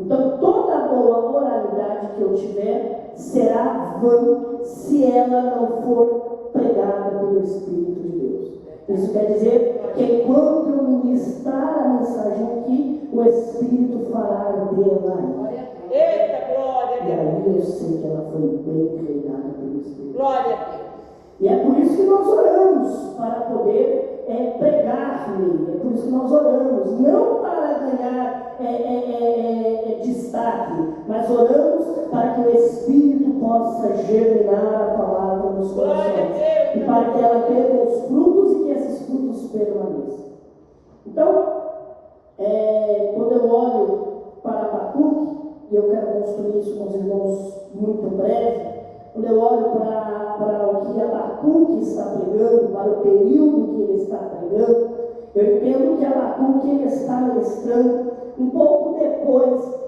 Então, toda boa moralidade que eu tiver será vã se ela não for pregada pelo Espírito de Deus. Isso quer dizer que enquanto eu ministrar a mensagem aqui, o Espírito fará arder ela aí. Eita, glória a E Deus. aí eu sei que ela foi bem treinada pelo Espírito. Glória a Deus. E é por isso que nós oramos para poder pregar-lhe. É por isso que nós oramos, não para ganhar destaque, mas oramos para que o Espírito possa germinar a palavra nos corações e para que ela perca os frutos e que esses frutos permaneçam. Então, quando eu olho para Abacuque, e eu quero construir isso com os irmãos muito breve, quando eu olho para o que Abacuque está pregando, para o período que ele está pregando, eu entendo que Abacuque ele está ministrando um pouco depois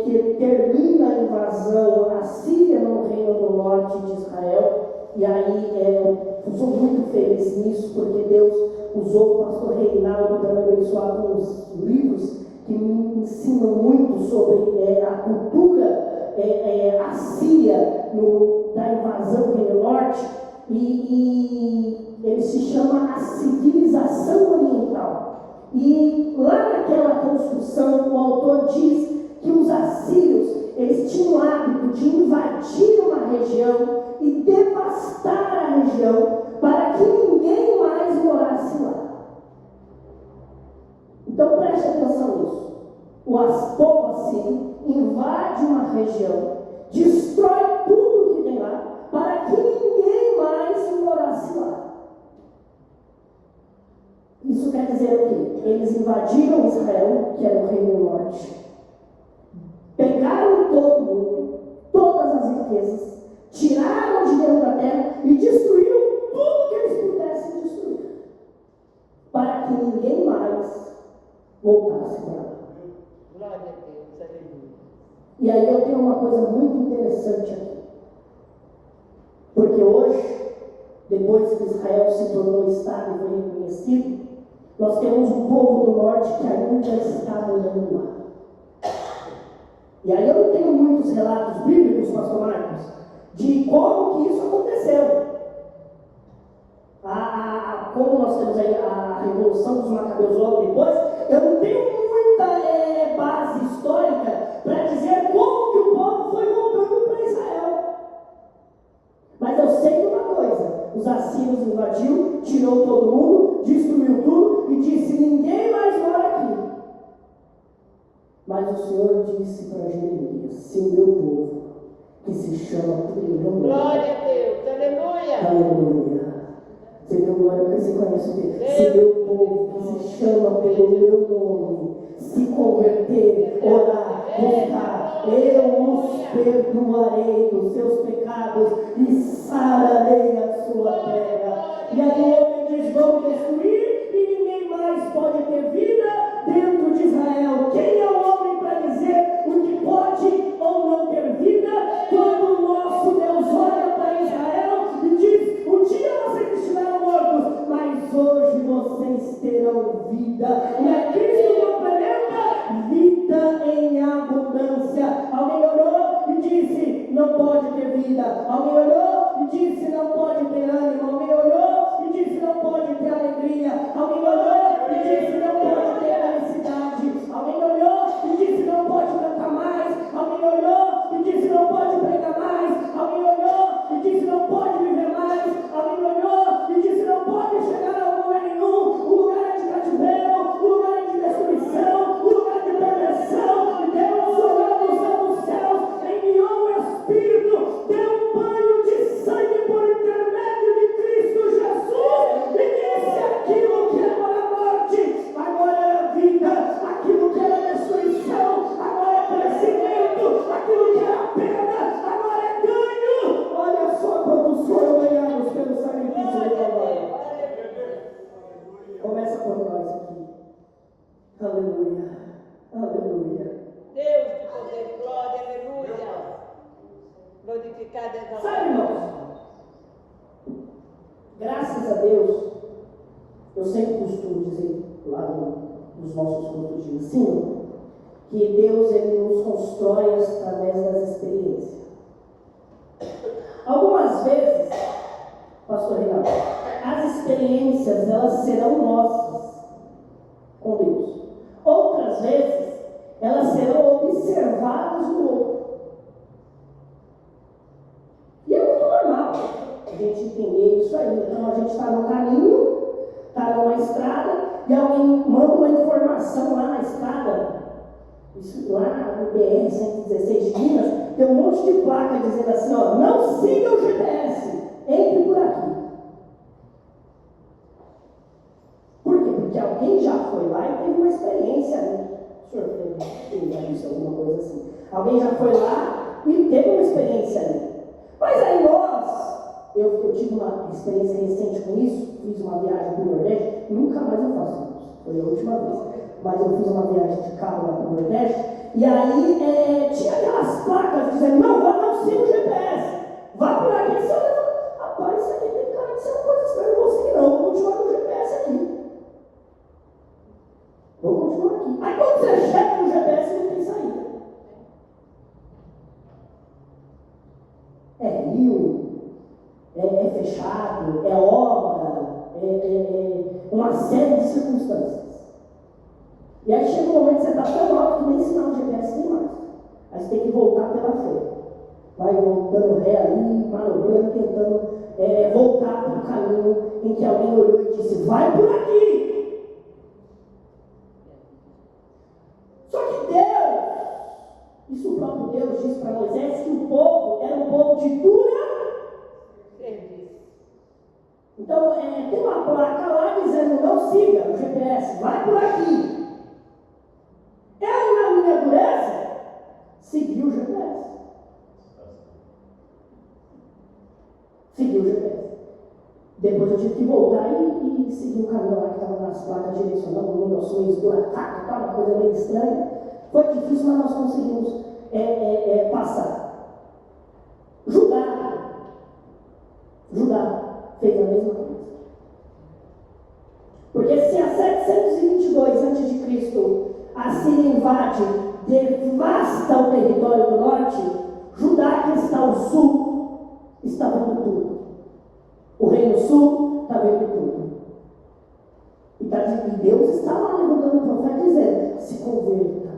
que termina a invasão assíria no reino do norte de Israel. E aí eu sou muito feliz nisso, porque Deus usou o pastor Reinaldo para me abençoar com os livros que me ensinam muito sobre a cultura assíria da invasão do Reino Norte, e ele se chama a civilização oriental. E lá naquela construção, o autor diz que os assírios eles tinham o hábito de invadir uma região e devastar a região para que ninguém mais morasse lá. Então preste atenção nisso. O povo assírio invade uma região, destrói tudo que tem lá, para que ninguém mais morasse lá. Isso quer dizer o quê? Eles invadiram Israel, que era o reino norte, pegaram todo mundo, todas as riquezas, tiraram de dentro da terra e destruíram tudo que eles pudessem destruir, para que ninguém mais voltasse para lá. Glória a Deus, aleluia. E aí eu tenho uma coisa muito interessante aqui. Porque hoje, depois que Israel se tornou Estado e foi reconhecido, nós temos um povo do norte que ainda está morando lá. E aí eu não tenho muitos relatos bíblicos, pastor Marcos, de como que isso aconteceu. Como nós temos aí a Revolução dos Macabeus logo depois, eu não tenho muita base histórica para dizer como que o povo foi voltando para Israel. Mas eu sei de uma coisa: os assírios invadiu, tirou todo mundo, destruiu tudo e disse: ninguém mais mora aqui. Mas o Senhor disse para Jeremias: se o meu povo, que se chama pelo meu nome, glória a Deus, aleluia. Aleluia. Se meu glória, porque você conhece o texto. Se meu povo, que se chama pelo meu nome, se converter, orar, buscar, eu os perdoarei dos seus pecados e sararei a sua terra. E aí o homem diz: vamos destruir e ninguém mais pode ter vida dentro de Israel. Quem é o homem para dizer o que pode ou não ter vida? Quando o nosso Deus olha para Israel e diz: um dia vocês estiveram mortos, mas hoje vocês terão vida. E a Cristo complementa: vida em abundância. Alguém orou e disse: não pode ter vida. Alguém orou e disse: não pode ter ânimo. Alguém orou e disse: não pode ter alegria. Alguém orou e disse: não pode ter felicidade. Alguém orou e disse: não pode cantar mais. Alguém orou e disse: não pode pregar mais. Alguém orou e disse: não pode viver mais. Alguém orou e disse: não pode chegar a lugar nenhum. O lugar é de cativeiro, o lugar é de destruição, o lugar de perversão. E Deus, olhando dos céus, enviou o Espírito, deu um banho de sangue por intermédio de Cristo Jesus e disse: aquilo que era a morte, agora é vida. Aquilo que era destruição, agora é crescimento. Aquilo que era perda, agora é ganho. Olha só quantos foram ganhados pelo sacrifício do Calvário. Começa por nós aqui. Aleluia, aleluia. Deus de poder, glória, aleluia. Glorificado é o Sabe, irmãos, graças a Deus, eu sempre costumo dizer lá nos nossos grupos de ensino, que Deus ele nos constrói através das experiências. Algumas vezes, pastor Reinaldo, as experiências elas serão nossas com Deus. Outras vezes, elas serão observadas no outro. E é muito normal a gente entender isso aí. Então a gente está no caminho, está numa estrada, e alguém manda uma informação lá na estrada. Isso lá no BR-116 de Minas, tem um monte de placa dizendo assim, ó, não siga o GPS, entre por aqui. Por quê? Porque alguém já foi lá e teve uma experiência ali. O senhor tem já visto alguma coisa assim? Alguém já foi lá e teve uma experiência ali. Mas aí eu tive uma experiência recente com isso, fiz uma viagem para o Nordeste, nunca mais eu faço isso, foi a última vez. Mas eu fiz uma viagem de carro lá para o Nordeste, e aí tinha aquelas placas dizendo, não siga o GPS, vá por aqui, você olha, rapaz, isso aqui tem cara de ser uma coisa estranha, não vou seguir não, vou continuar no GPS aqui. Vou continuar aqui. Aí quando você chega no GPS, não tem saída. É rio, é fechado, é obra, uma série de circunstâncias. E aí chega um momento que você está tão alto que nem sinal de GPS tem mais. Aí você tem que voltar pela fé. Vai voltando ré ali, manobrando, tentando voltar para o caminho em que alguém olhou e disse, vai por aqui! Só que Deus, isso o próprio Deus disse para Moisés, que o povo era um povo de dura serviço. Então, tem uma placa lá dizendo, não siga o GPS, vai por aqui. Eu, na minha dureza, segui o GPS. Segui o GPS. Depois eu tive que voltar e seguir o caminho lá que estava nas placas direcionando o mundo ao sul, esburacado, tá, uma coisa meio estranha. Foi difícil, mas nós conseguimos passar. Judá fez a mesma coisa. Porque se a 722 a.C. a Síria invade, devasta o território do norte, Judá, que está ao sul, está vendo tudo. O reino sul está vendo tudo. E Deus está lá levantando o profeta dizendo, se converta,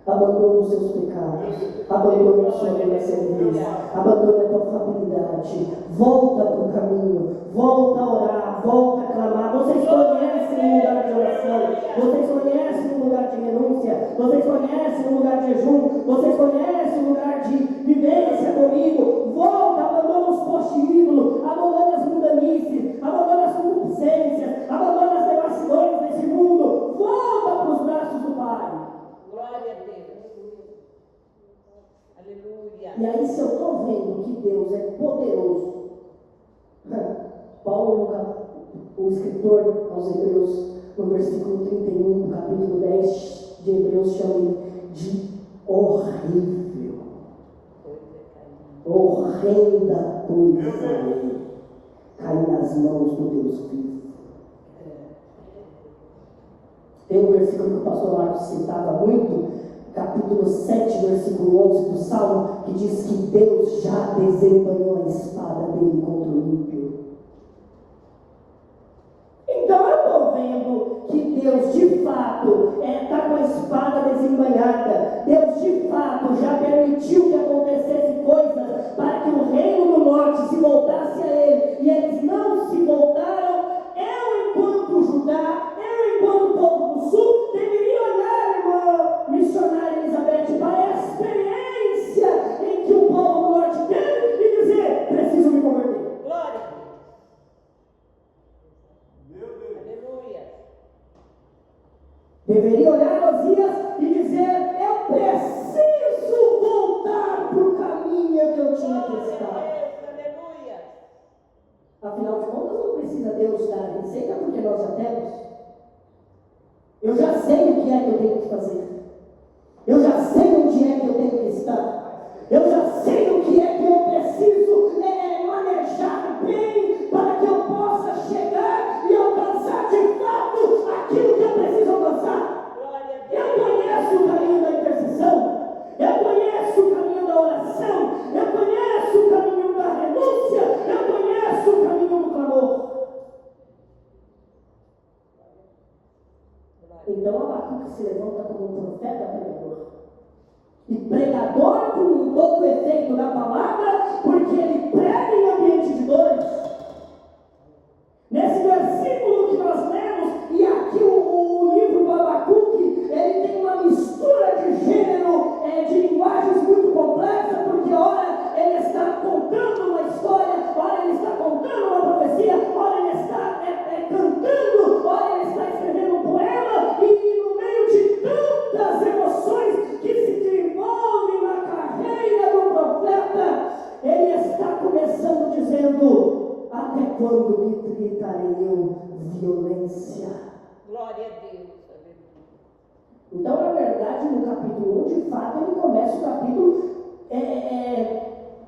abandone os seus pecados, abandone a sua adolescência, abandone a tua familiaridade, volta para o caminho, volta a orar, volta a clamar. Vocês conhecem o lugar de oração, vocês conhecem o lugar de renúncia, vocês conhecem o lugar de jejum, vocês conhecem o lugar de vivência comigo. Volta, abandona os postes ídolos, abandona as mundanices, abandona as concupiscências, abandona as devassidões desse mundo, volta para os braços do Pai. Glória a Deus. Aleluia. E aí, se eu estou vendo que Deus é poderoso, Paulo, o escritor aos Hebreus, no versículo 31 do capítulo 10 de Hebreus, chama ele de horrível, horrenda coisa cair nas mãos do Deus vivo. Tem um versículo que o pastor Marcos citava muito, capítulo 7, versículo 11 do Salmo, que diz que Deus já desembanhou a espada dele contra o ímpio. Então eu estou vendo que Deus de fato está com a espada desembanhada. Deus de fato já permitiu que acontecesse coisas para que o reino do norte se voltasse a ele, e eles não se voltaram. Eu, enquanto Judá, enquanto povo do sul, deveria olhar, irmã missionária Elizabeth, para a experiência em que o povo do norte teve e dizer, preciso me converter. Glória a Deus. Aleluia. Deveria olhar Osias e dizer, eu preciso voltar para o caminho que eu tinha que estar. Aleluia. Afinal de contas, não precisa Deus dar a receita, porque nós já temos. Eu já sei o que é que eu tenho que fazer. Eu já sei onde é que eu tenho que estar. Eu já sei o que é que eu preciso manejar bem para que eu possa chegar e alcançar de fato aquilo que eu preciso alcançar. Eu conheço o caminho da eternidade. se levanta como um profeta pregador. E pregador com todo o efeito da palavra, porque ele prega em ambiente de dores. Nesse versículo que nós lemos, e aqui o livro do Abacuque, ele tem uma mistura de gênero, de linguagens muito complexa, porque ora ele está contando uma história, ora ele está contando uma profecia, ora ele está cantando, ora ele está escrevendo um poema, e no meio de tantas emoções que se desenvolvem na carreira do profeta, ele está começando dizendo: até quando me gritarei eu violência? Glória a Deus. Então, na verdade, no capítulo 1, de fato, ele começa o capítulo.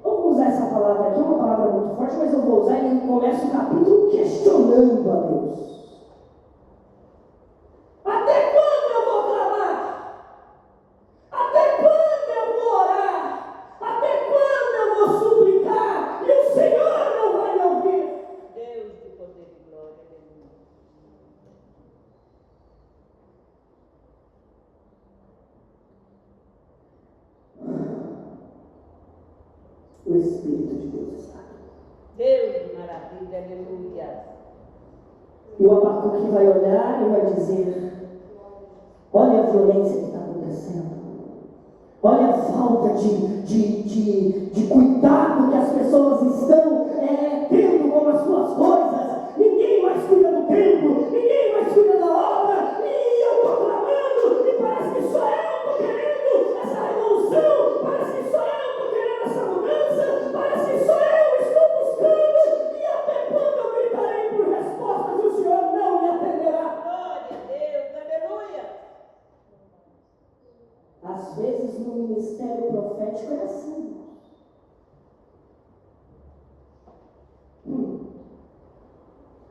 Vamos usar essa palavra aqui, é uma palavra muito forte, mas eu vou usar. Ele começa o capítulo questionando a Deus. Até quando eu vou clamar? Até quando eu vou orar? Até quando eu vou suplicar? E o Senhor não vai me ouvir. Deus de poder e glória. O Espírito de Deus está aqui. Deus de maravilha, aleluia. E o Abacuque vai olhar e vai dizer: olha a violência que está acontecendo. Olha a falta de cuidado que as pessoas estão tendo com as suas coisas. Ninguém mais cuida do templo, ninguém mais cuida da obra. E eu estou clamando, e parece que só eu estou querendo essa revolução, parece que só eu estou querendo essa mudança, parece que só eu estou buscando. E até quando eu gritarei por respostas e o Senhor não me atenderá? Glória a Deus, aleluia. Às vezes no ministério profético é assim.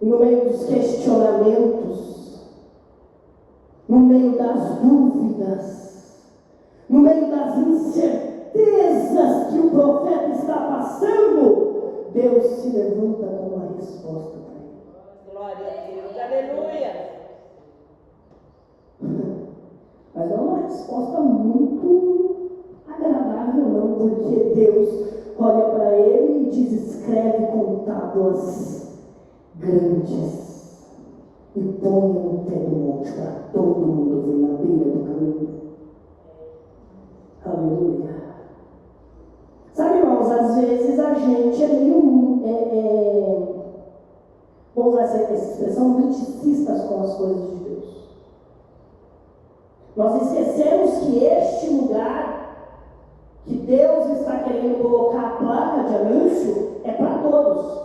E no meio dos questionamentos, no meio das dúvidas, no meio das incertezas que o profeta está passando, Deus se levanta com uma resposta para ele. Glória a Deus, aleluia. Mas não é uma resposta muito agradável, não, porque Deus olha para ele e diz: escreve com tábuas grandes e põe no pé do monte para todo mundo ver na beira do caminho. Aleluia. Sabe, irmãos, às vezes a gente é meio, vamos usar essa expressão, miticistas com as coisas de Deus. Nós esquecemos que este lugar que Deus está querendo colocar a placa de anúncio é para todos.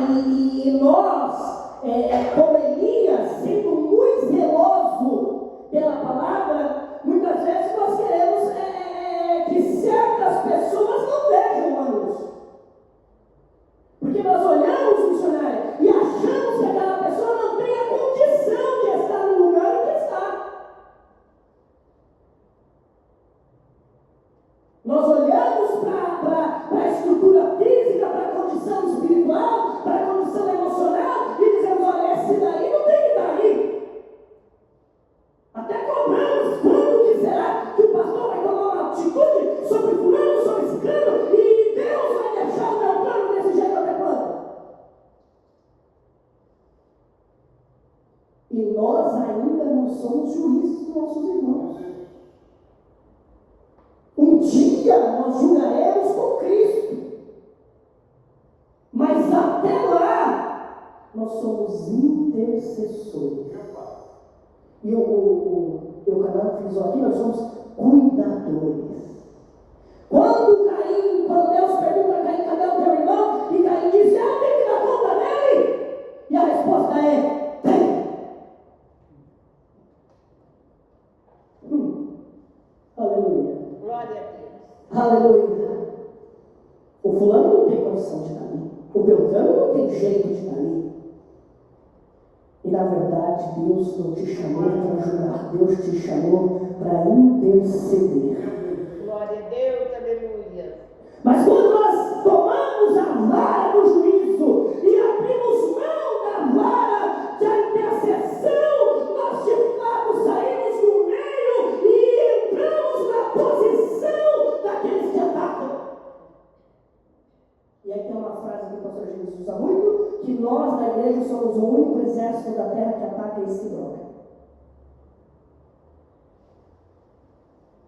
E nós, como Elias, sendo muito zeloso pela palavra, muitas vezes nós queremos que certas pessoas não vejam o anúncio. Porque nós olhamos, missionário, e achamos que aquela pessoa não tem a condição de estar no lugar em que está. Nós olhamos para a estrutura física, para a condição espiritual, para a condição emocional e dizemos: olha, esse daí não tem que estar aí. Até cobramos quando que será que o pastor vai tomar uma atitude sobre fulano, sobre ciclano, e Deus vai deixar o meu plano desse jeito até quando? E nós ainda não somos juízes dos nossos irmãos. Um dia nós julgaremos com Cristo, mas até lá nós somos intercessores. E o canal frisou aqui: nós somos cuidadores. Quando Deus pergunta a Caim: cadê o teu irmão? E Caim diz: tem que dar conta dele. E a resposta é: tem. Aleluia. Glória a Deus. Aleluia. O fulano não tem condição de estar ali. O Beltrano não tem jeito de estar ali. E na verdade, Deus não te chamou para julgar, Deus te chamou para interceder. Glória a Deus, aleluia. Mas quando nós tomamos a vara do juízo e abrimos mão da vara da intercessão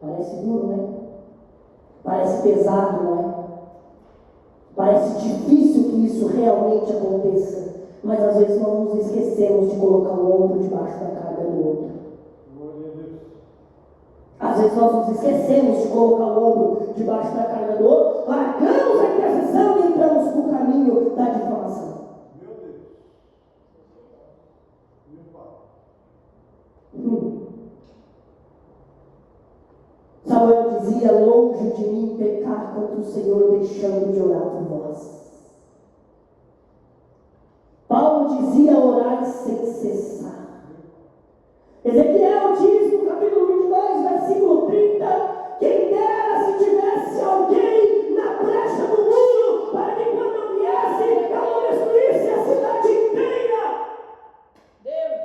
Parece duro, né? Parece pesado, não é? Parece difícil que isso realmente aconteça. Mas às vezes nós nos esquecemos de colocar o ombro debaixo da carga do outro. Às vezes nós nos esquecemos de colocar o ombro debaixo da carga do outro, largamos a intercessão e entramos no caminho da difamação. Meu Deus. Meu Pai. Samuel dizia: longe de mim pecar contra o Senhor, deixando de orar por vós. Paulo dizia: orai sem cessar. Ezequiel diz no capítulo 22, versículo 30, quem dera se tivesse alguém na brecha do muro, para que quando eu viesse, eu não destruísse a cidade inteira. Deus.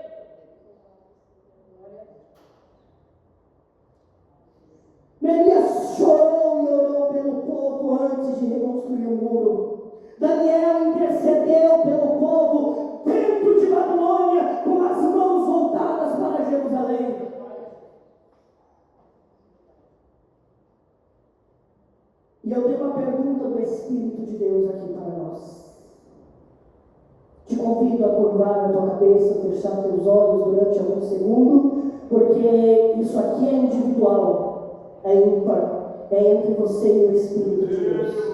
Neemias chorou e orou pelo povo antes de reconstruir o muro. Daniel intercedeu pelo povo dentro de Babilônia, com as mãos voltadas para Jerusalém. E eu tenho uma pergunta do Espírito de Deus aqui para nós. Te convido a curvar a tua cabeça, fechar teus olhos durante alguns segundos, porque isso aqui é individual, é ímpar, é entre você e o Espírito de Deus.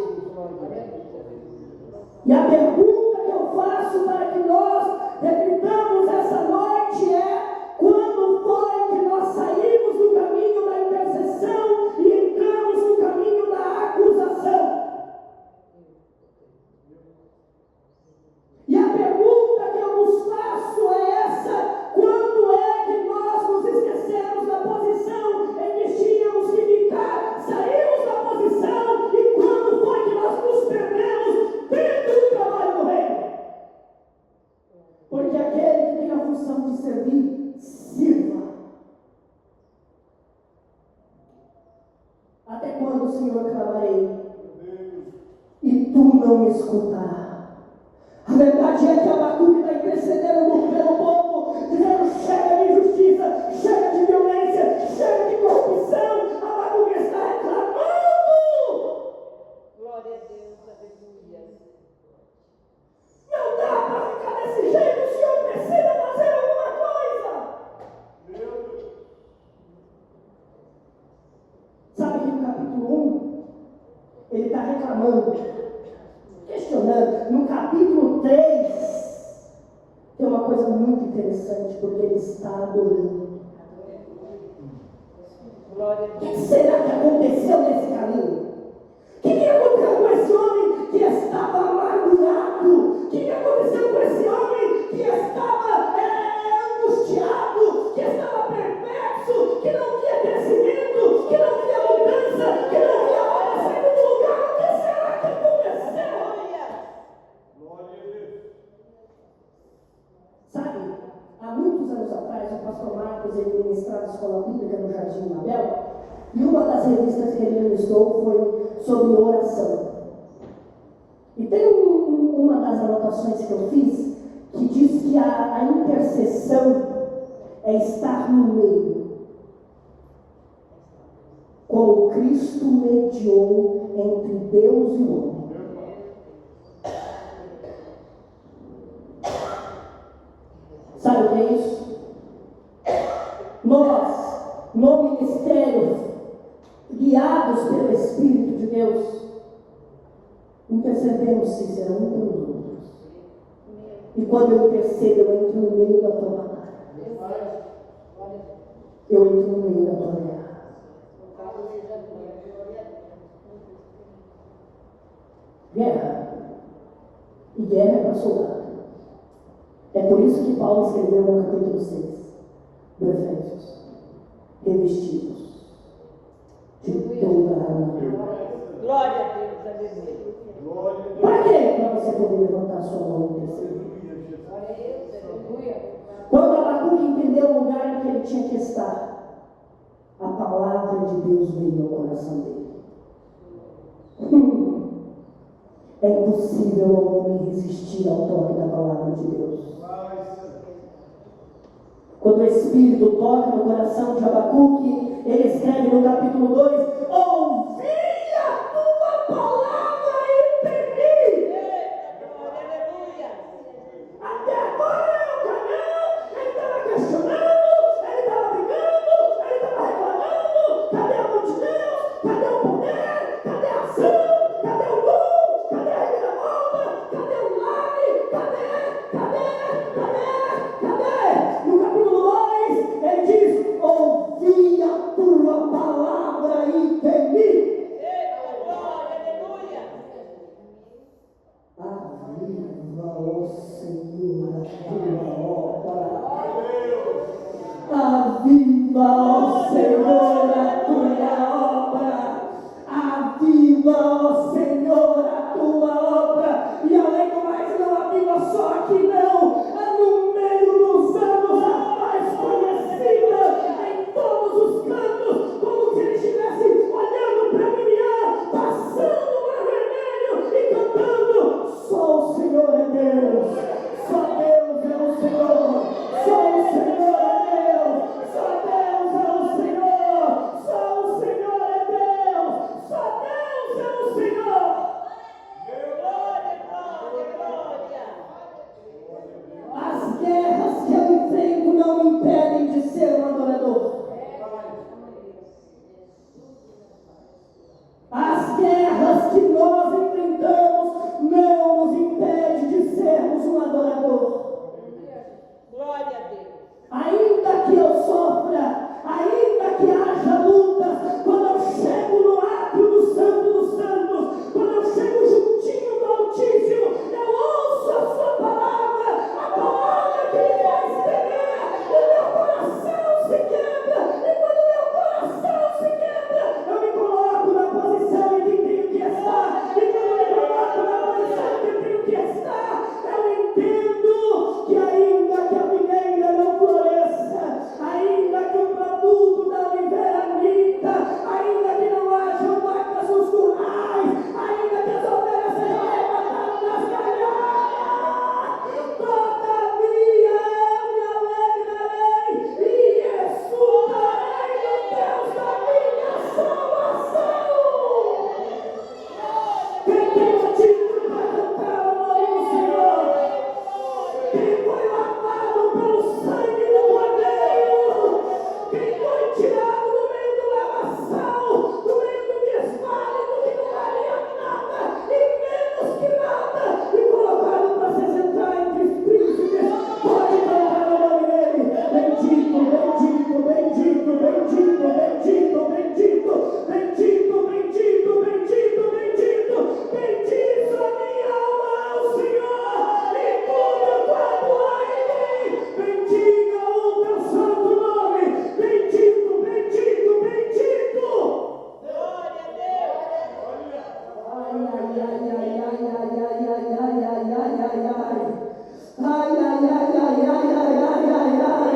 E a pergunta que eu faço para que nós reflitamos essa noite é: quando foi que nós saímos do caminho da intercessão e entramos no caminho da acusação? E a pergunta que eu vos faço é essa: quando é que nós nos esquecemos da posição em que tínhamos que ficar, saímos da posição, e quando foi que nós nos perdemos dentro do trabalho do reino? Porque aquele que tem a função de servir, sirva. Até quando, Senhor, clamarei e tu não me escutarás? A verdade é que Abacuque está intercedendo pelo povo, dizendo: chega de injustiça, chega de violência, chega de corrupção. Abacuque está reclamando. Glória a Deus, aleluia. Não dá para ficar desse jeito, o Senhor precisa fazer alguma coisa. Meu Deus. Sabe que no capítulo 1, ele está reclamando, questionando. No capítulo 3, tem uma coisa muito interessante, porque ele está adorando. Glória a O que Deus. será que aconteceu nesse caminho? O que aconteceu com esse homem que estava amargurado? O que aconteceu com esse homem que estava angustiado, que estava perplexo, que não via crescimento, que não via mudança, que não via algo saindo do lugar? O que será que aconteceu? Glória a Deus. Sabe, há muitos anos atrás, o pastor Marcos, ele ministrava a escola bíblica no Jardim Mabel, e uma das revistas que ele ministrou foi sobre oração. E tem uma das anotações que eu fiz, que diz que a intercessão é estar no meio, como Cristo mediou entre Deus e o homem. Sabe o que é isso? Nós, no ministério, guiados pelo Espírito de Deus, intercedemos sinceramente pelos outros. E quando eu intercedo, eu entro no meio da tua batalha. Eu entro no meio da tua guerra. Guerra. E guerra é para soldado. É por isso que Paulo escreveu no capítulo 6 do Efésios: revestidos de toda a armadura. Glória a Deus, aleluia. Glória a Deus. Para quê? Para você poder levantar sua mão e interceder. Quando Abacuque entendeu o lugar em que ele tinha que estar, a palavra de Deus veio ao coração dele. É impossível ao homem resistir ao toque da palavra de Deus. Quando o Espírito toca no coração de Abacuque, ele escreve no capítulo 2: ouvi a tua palavra e temi. Eita, glória, aleluia. Até agora o canal, ele estava questionando, ele estava brigando, ele estava reclamando. Cadê a multidão? Cadê o poder? Cadê a ação? Cadê o gol? Cadê a reviravolta? Cadê o milagre? Cadê? No capítulo 2, ele diz: ouvi a tua palavra e temi. Eita, glória, aleluia. Aviva, ó Senhor, a tua obra. Aviva, ó Senhor, a tua obra. Aviva, ó Senhor, a tua obra. E além do mais, não aviva só aqui, não. No meio dos anos, a paz conhecida em todos os cantos, como se ele estivesse olhando para a manhã, passando o mar vermelho e cantando: só o Senhor é Deus, só Deus é o Senhor, só o Senhor é Deus, só Deus é o Senhor, só o Senhor é Deus, só Deus é o Senhor. Glória, glória, glória. As guerras que eu enfrento não me impedem de ser um adorador. As guerras que nós enfrentamos não nos impedem de sermos um adorador. Glória a Deus. Ainda que eu sofra, ainda que haja lutas, quando eu chego no átrio do Santo dos Santos, quando eu chego juntinho do Altíssimo, eu ouço a sua palavra, a palavra que me faz temer, o meu coração se quebra, e quando o meu coração se quebra, eu me coloco na posição em que tenho que estar, e quando eu me coloco na posição em que tenho que estar, eu entendo que ainda que a videira não floresça, ainda que o produto da oliveira minta, ainda que não haja vacas nos currais, ainda que as ovelhas sejam arrebatadas nas galhadas, todavia eu me alegrarei e exultarei no Deus da minha salvação. Quem tem motivo para cantar o nome do Senhor? Quem foi lavado pelo sangue do Cordeiro? Quem foi tirado do meio do lavaçal, do meio do desvalido que não valia nada e menos que nada, e colocado para se sentar entre os príncipes? Pode cantar o nome dele. Bendito, bendito, bendito, bendito, bendito, bendito, bendito, bendito, bendito, bendito. Bendiz a minha alma ao Senhor e tudo quanto há em mim. Bendiga o teu santo nome. Bendito, bendito, bendito. Glória a Deus. Ai, ai, ai, ai, ai, ai, ai, ai, ai, ai, ai, ai, ai. Ai, ai, ai, ai, ai, ai, ai, ai, ai.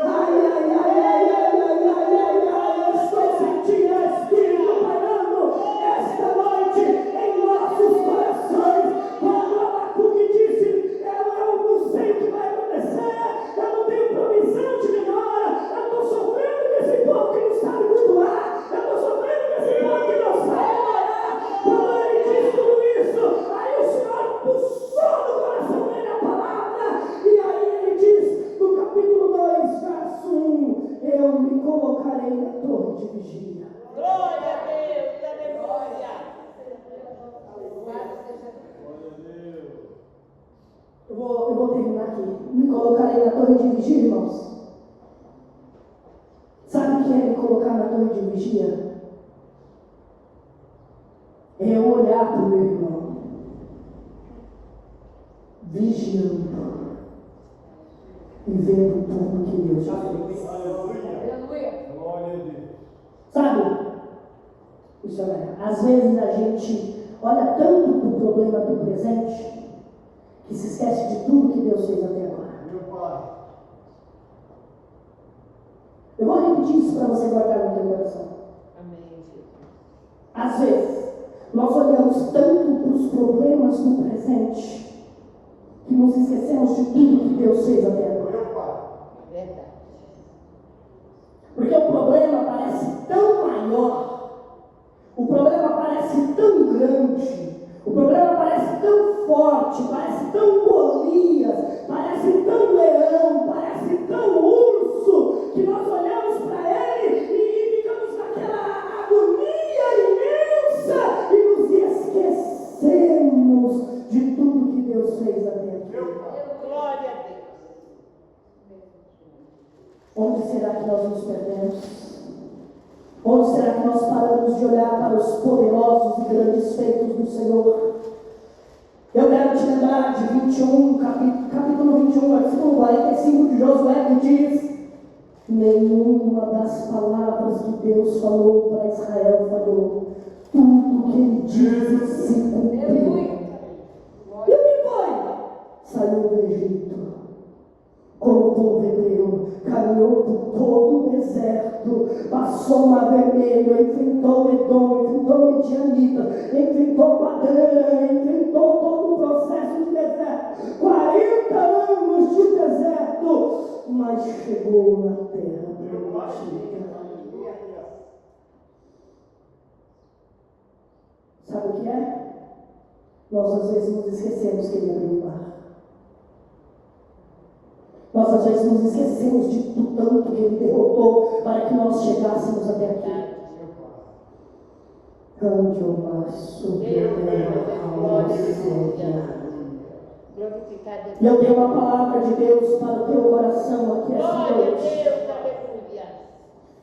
Ai, ai, ai, ai, ai, ai, ai, ai, ai. Eu estou sentindo o Espírito parando esta noite em nossos corações. Quando Abacuque disse: eu não sei o que vai acontecer, eu não tenho provisão de melhora, eu estou sofrendo com esse povo que não sabe cultuar, eu estou sofrendo com esse povo que não sabe orar. Quando ele disse tudo isso, aí o Senhor puxou no coração dele a palavra, e aí ele diz no capítulo 2, verso 1: eu me colocarei na torre de vigia. Glória a Deus, aleluia. Eu vou terminar aqui. Me colocarei na torre de vigia, irmãos. Sabe o que é me colocar na torre de vigia? É eu olhar para o meu irmão, vigiando e vendo tudo que Deus já fez. Aleluia. Glória a Deus. Sabe, missionário, às vezes a gente olha tanto para o problema do presente que se esquece de tudo que Deus fez até agora. Meu Pai. Eu vou repetir isso para você guardar no teu coração. Amém, Jesus. Às vezes, nós olhamos tanto para os problemas do presente que nos esquecemos de tudo que Deus fez até agora. Meu Pai. Verdade. Porque o problema parece maior. O problema parece tão grande, o problema parece tão forte, parece tão Golias, parece tão leão, parece tão urso, que nós olhamos para ele e ficamos naquela agonia imensa e nos esquecemos de tudo que Deus fez até aqui. Glória a Deus. Onde será que nós nos perdemos? Onde será que nós paramos de olhar para os poderosos e grandes feitos do Senhor? Eu quero te lembrar de 21, capítulo 21, versículo 45 de Josué, que diz: nenhuma das palavras que Deus falou para Israel falhou. Tudo que ele disse se cumpriu. E o que foi? Saiu do Egito como o povo hebreu, caminhou por todo o deserto, passou o Mar Vermelho, enfrentou Edom, enfrentou Midianita, enfrentou Padã, enfrentou todo o processo de deserto, 40 anos de deserto, mas chegou na terra prometida. Sabe o que é? Nós às vezes nos esquecemos que ele abriu o mar. Nós às vezes nos esquecemos do tanto que ele derrotou para que nós chegássemos até aqui. Ande o maço, e eu tenho uma palavra de Deus para o teu coração aqui esta noite.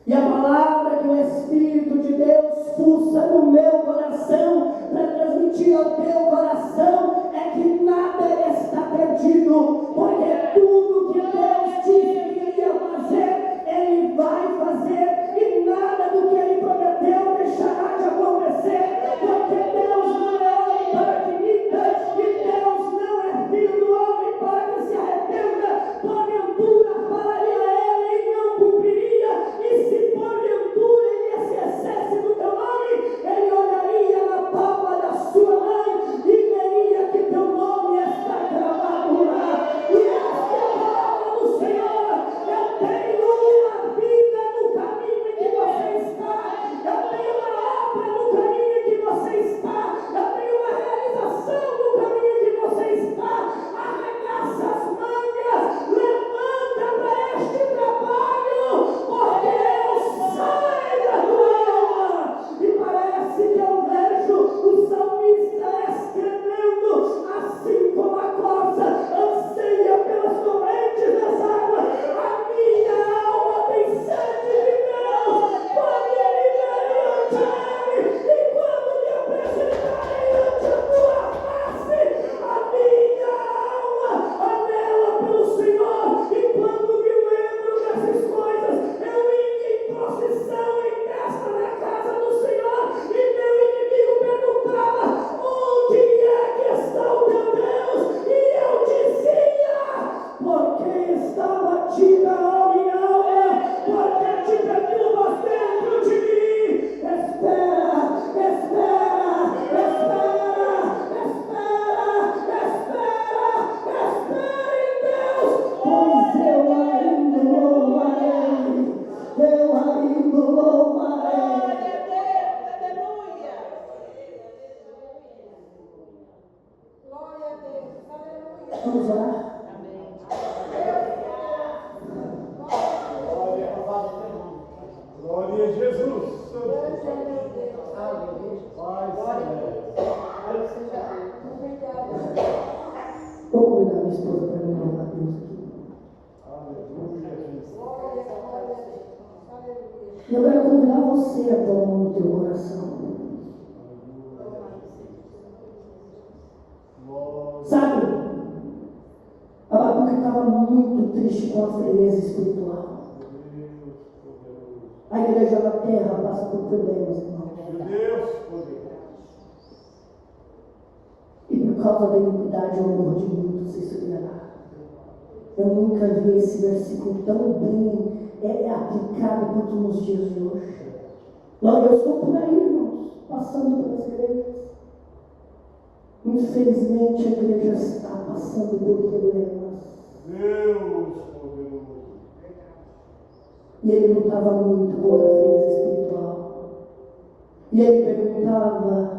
E a palavra que o Espírito de Deus pulsa no meu coração para transmitir ao teu coração é que nada está perdido, porque tudo que Deus disse que iria fazer, Ele vai fazer, e nada do que Ele prometeu deixará de acontecer, porque Deus não é homem para que minta, e Deus não é filho do homem para que se arrependa. Porventura falaria Ele e não cumpriria, e se porventura Ele se excesse do teu nome, Ele olharia na palma da sua mão e veria que teu nome está gravado lá. E esta é a palavra do Senhor. Eu tenho uma vida no caminho em que você está, eu tenho uma obra no caminho em que você está, eu tenho uma realização no caminho em que você está. Arregaça as mangas, levanta para este trabalho, porque eu saio da tua alma. E parece que eu vejo o salmista escrevendo assim como a corça anseia pelas correntes das águas. A minha alma tem sede de Deus. Quando me verei ante Ele e quando me apresentarei ante a tua face, a minha alma anela pelo Senhor. E quando me lembro dessas coisas, eu ia em procissão em festa na casa do Senhor, e meu inimigo perguntava: onde é que está o teu Deus? E eu dizia: porque está batida a minha alma, porque te perturbas dentro de mim. Espera, espera, espera, espera, espera em Deus, pois eu ainda louvarei, eu ainda louvarei. Glória a Deus, aleluia. Glória a Deus, aleluia. Vamos orar? Glória a Jesus. Vou convidar minha esposa para me louvar a Deus aqui. Aleluia, Jesus. E eu quero convidar você a pôr a mão no teu coração. Sabe, Abacuque estava muito triste com a frieza espiritual. A igreja da terra passa por problemas, irmão. E por causa da iniquidade, o amor de muitos se esfriará. Eu nunca vi esse versículo tão bem aplicado quanto nos dias de hoje. Logo, eu estou por aí, irmãos, passando pelas igrejas. Infelizmente, a igreja está passando por problemas. Deus poderoso. E ele lutava muito contra a frieza espiritual. E ele perguntava: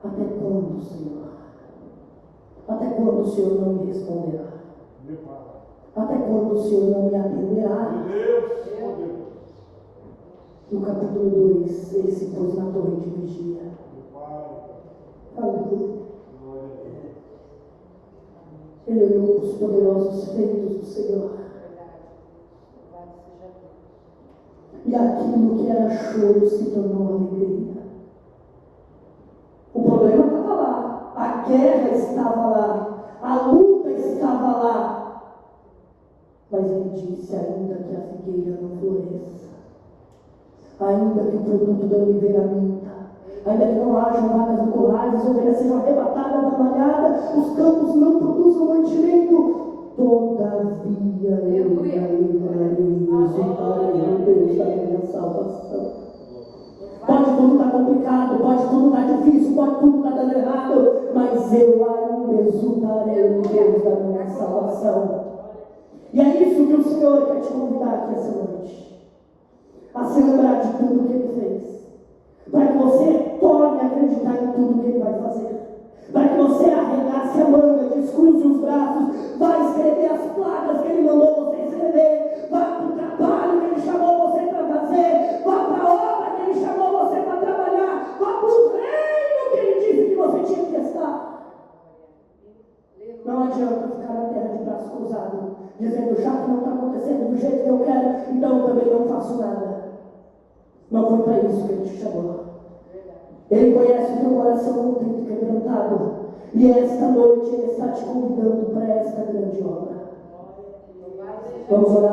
até quando, Senhor? Até quando o Senhor não me responderá? Meu Pai. Até quando o Senhor não me atenderá? Meu Deus. Meu Deus. No capítulo 2, ele se pôs na torre de vigia. Meu Pai. Aleluia. Glória a Deus. Ele olhou para os poderosos feitos do Senhor. E aquilo que era choro se tornou alegria. O problema estava lá, a guerra estava lá, a luta estava lá. Mas ele disse: ainda que a figueira não floresça, ainda que o produto da oliveira minta, ainda que não hajam vagas no currais, as ovelhas sejam arrebatadas da malhada, os campos não produzam mantimento, todavia eu me alegrarei, exultarei no Deus da minha salvação. Pode tudo estar complicado, pode tudo estar difícil, pode tudo estar dando errado, mas eu ainda exultarei no Deus da minha salvação. E é isso que o Senhor quer te convidar aqui essa noite, a se lembrar de tudo que Ele fez, para que você torne a acreditar em tudo que Ele vai fazer, para que você arregace a manga, descruze os braços, vá escrever as placas que Ele mandou você escrever, vá para o trabalho que Ele chamou você para fazer, vá para a obra que Ele chamou você para trabalhar, vá para o reino que Ele disse que você tinha que estar. Não adianta ficar na terra de braço cruzado, dizendo: já que não está acontecendo do jeito que eu quero, então eu também não faço nada. Não foi para isso que Ele te chamou. Ele conhece o teu coração contrito e quebrantado. E esta noite Ele está te convidando para esta grande obra. Vamos orar.